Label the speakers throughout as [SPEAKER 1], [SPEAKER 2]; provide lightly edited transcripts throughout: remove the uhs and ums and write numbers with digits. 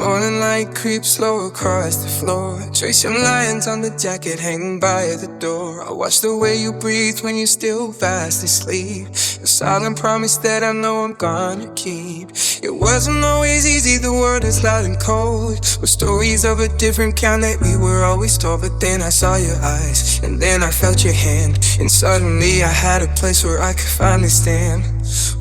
[SPEAKER 1] morning light creeps slow across the floor. Trace your lines on the jacket hanging by the door. I watch the way you breathe when you're still fast asleep. A silent promise that I know I'm gonna keep. It wasn't always easy, the world is loud and cold, with stories of a different kind that we were always told. But then I saw your eyes, and then I felt your hand, and suddenly I had a place where I could finally stand.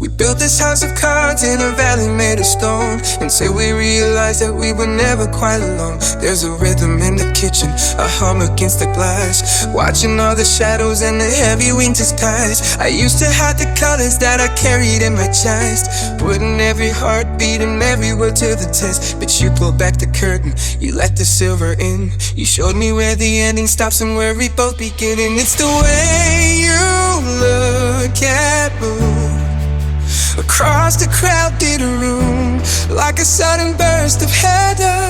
[SPEAKER 1] We built this house of cards in a valley made of stone, and say we realized that we were never quite alone. There's a rhythm in the kitchen, a hum against the glass, watching all the shadows and the heavy winter skies. I used to hide the colors that I carried in my chest, putting every heartbeat and every word to the test. But you pulled back the curtain, you let the silver in. You showed me where the ending stops and where we both begin. And it's the way you look at me across the crowded room, like a sudden burst of heather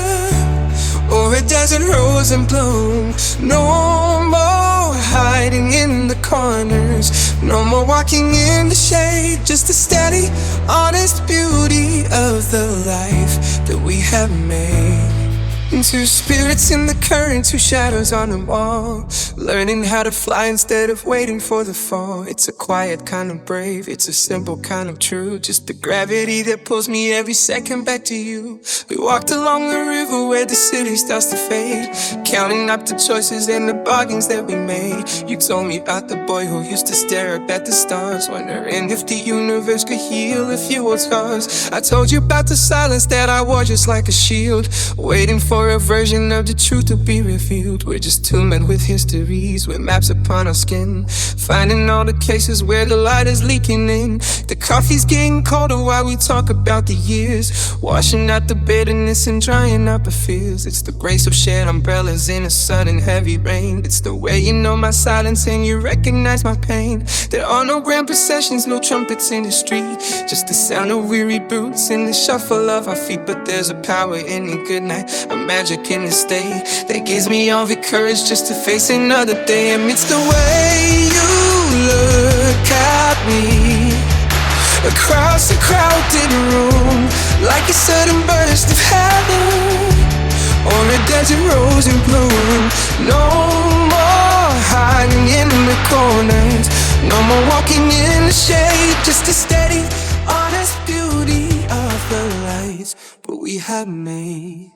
[SPEAKER 1] or a dozen rose in bloom. No more hiding in the corners, no more walking in the shade, just the steady, honest beauty of the life that we have made. Two spirits in the current, two shadows on the wall, learning how to fly instead of waiting for the fall. It's a quiet kind of brave, it's a simple kind of true, just the gravity that pulls me every second back to you. We walked along the river where the city starts to fade, counting up the choices and the bargains that we made. You told me about the boy who used to stare up at the stars, wondering if the universe could heal a few old scars. I told you about the silence that I wore just like a shield, waiting for a version of the truth to be revealed. We're just two men with histories, with maps upon our skin, finding all the cases where the light is leaking in. The coffee's getting colder while we talk about the years, washing out the bitterness and drying up the fears. It's the grace of shared umbrellas in a sudden heavy rain. It's the way you know my silence and you recognize my pain. There are no grand processions, no trumpets in the street, just the sound of weary boots and the shuffle of our feet. But there's a power in a good night, a magic in this day that gives me all the courage just to face another day. And it's the way you look at me across the crowded room, like a sudden burst of heaven or a desert rose in bloom. No more hiding in the corners, no more walking in the shade, just a steady, honest beauty of the lights but we have made.